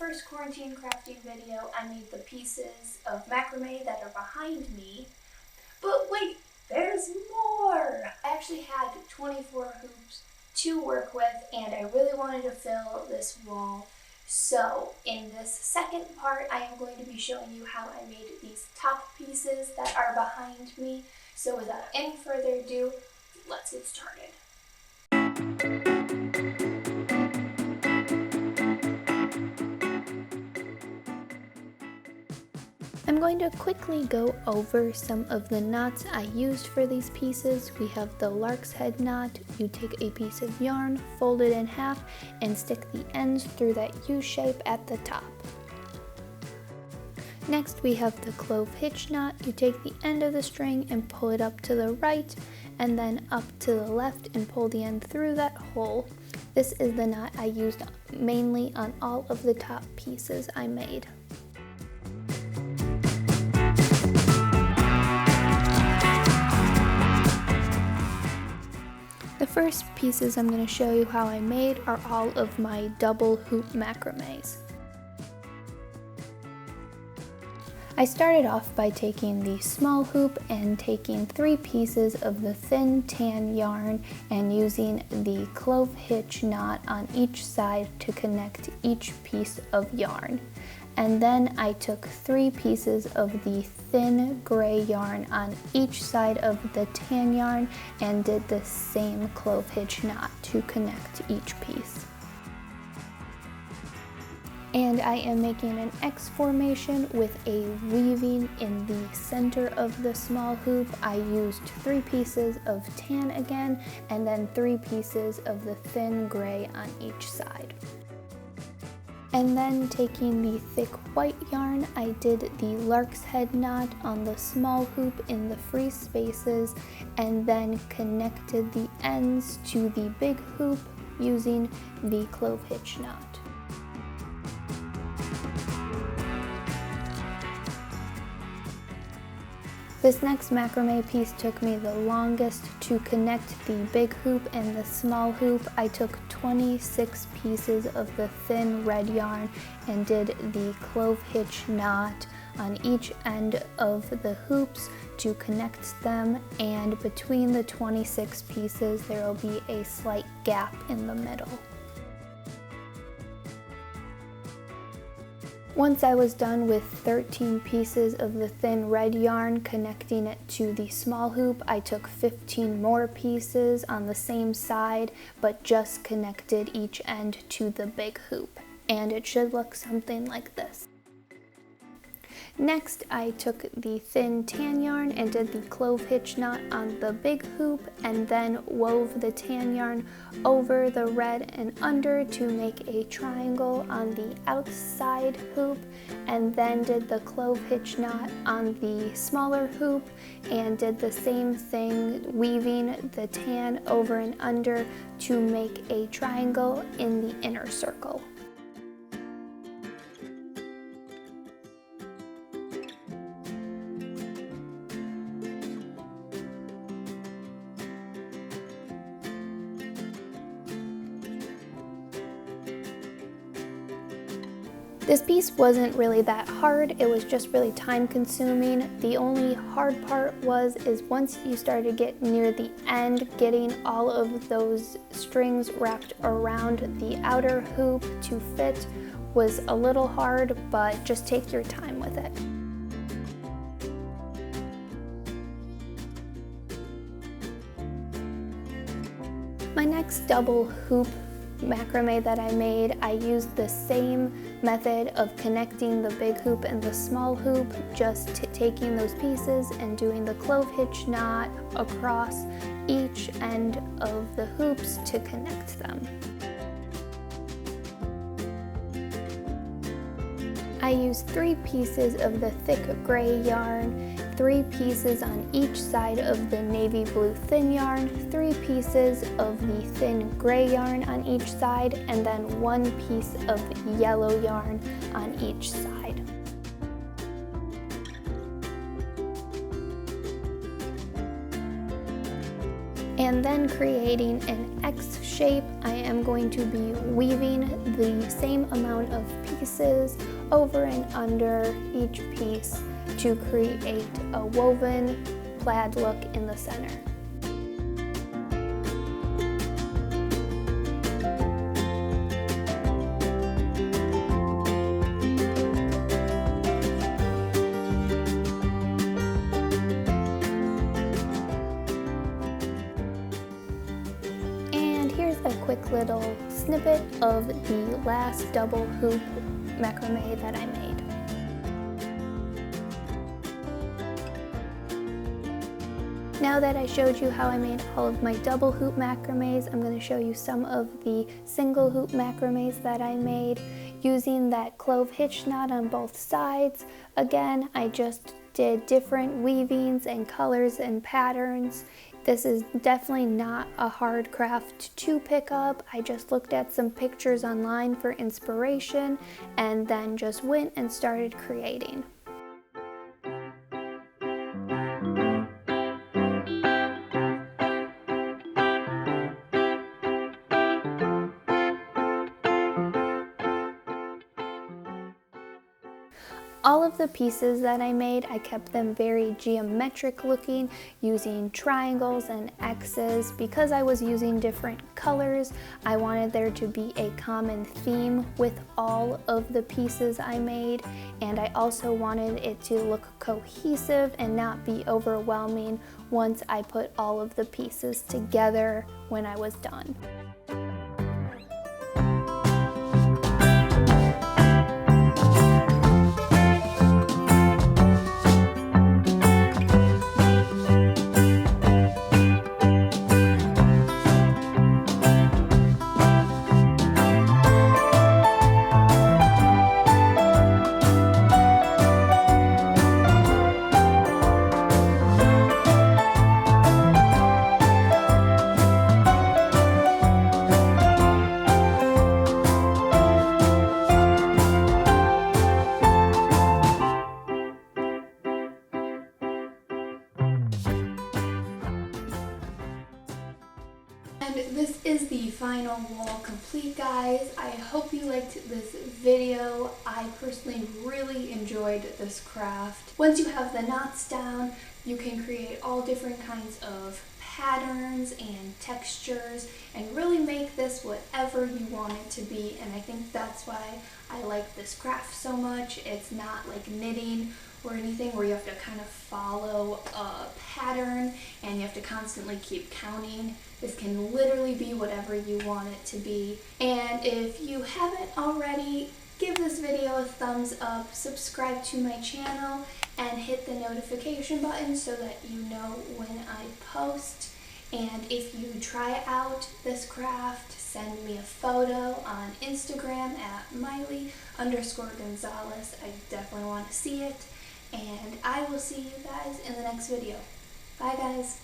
first quarantine crafting video, I made the pieces of macrame that are behind me. But wait, there's more! I actually had 24 hoops to work with, and I really wanted to fill this wall. So in this second part, I am going to be showing you how I made these top pieces that are behind me. So without any further ado, let's get started. I'm going to quickly go over some of the knots I used for these pieces. We have the lark's head knot. You take a piece of yarn, fold it in half, and stick the ends through that U shape at the top. Next we have the clove hitch knot. You take the end of the string and pull it up to the right, and then up to the left and pull the end through that hole. This is the knot I used mainly on all of the top pieces I made. The first pieces I'm going to show you how I made are all of my double hoop macrames. I started off by taking the small hoop and taking 3 pieces of the thin tan yarn and using the clove hitch knot on each side to connect each piece of yarn. And then I took 3 pieces of the thin gray yarn on each side of the tan yarn and did the same clove hitch knot to connect each piece. And I am making an X formation with a weaving in the center of the small hoop. I used 3 pieces of tan again, and then 3 pieces of the thin gray on each side. And then taking the thick white yarn, I did the lark's head knot on the small hoop in the free spaces, and then connected the ends to the big hoop using the clove hitch knot. This next macrame piece took me the longest to connect the big hoop and the small hoop. I took 26 pieces of the thin red yarn and did the clove hitch knot on each end of the hoops to connect them, and between the 26 pieces there will be a slight gap in the middle. Once I was done with 13 pieces of the thin red yarn connecting it to the small hoop, I took 15 more pieces on the same side, but just connected each end to the big hoop. And it should look something like this. Next, I took the thin tan yarn and did the clove hitch knot on the big hoop, and then wove the tan yarn over the red and under to make a triangle on the outside hoop, and then did the clove hitch knot on the smaller hoop and did the same thing, weaving the tan over and under to make a triangle in the inner circle. This piece wasn't really that hard, it was just really time consuming. The only hard part is once you started to get near the end, getting all of those strings wrapped around the outer hoop to fit was a little hard, but just take your time with it. My next double hoop macrame that I made, I used the same method of connecting the big hoop and the small hoop, just taking those pieces and doing the clove hitch knot across each end of the hoops to connect them. I used 3 pieces of the thick gray yarn, 3 pieces on each side of the navy blue thin yarn, 3 pieces of the thin gray yarn on each side, and then 1 piece of yellow yarn on each side. And am then creating an X shape. I am going to be weaving the same amount of pieces over and under each piece to create a woven plaid look in the center. A quick little snippet of the last double hoop macrame that I made. Now that I showed you how I made all of my double hoop macrames, I'm going to show you some of the single hoop macrames that I made using that clove hitch knot on both sides. Again, I just did different weavings and colors and patterns. This is definitely not a hard craft to pick up. I just looked at some pictures online for inspiration and then just went and started creating. All of the pieces that I made, I kept them very geometric looking, using triangles and X's. Because I was using different colors, I wanted there to be a common theme with all of the pieces I made, and I also wanted it to look cohesive and not be overwhelming once I put all of the pieces together when I was done. And this is the final wall complete, guys. I hope you liked this video. I personally really enjoyed this craft. Once you have the knots down, you can create all different kinds of patterns and textures and really make this whatever you want it to be. And I think that's why I like this craft so much. It's not like knitting or anything where you have to kind of follow a pattern and you have to constantly keep counting. This can literally be whatever you want it to be. And if you haven't already, give this video a thumbs up, subscribe to my channel, and hit the notification button so that you know when I post. And if you try out this craft, send me a photo on Instagram at Miley_Gonzalez. I definitely want to see it. And I will see you guys in the next video. Bye, guys.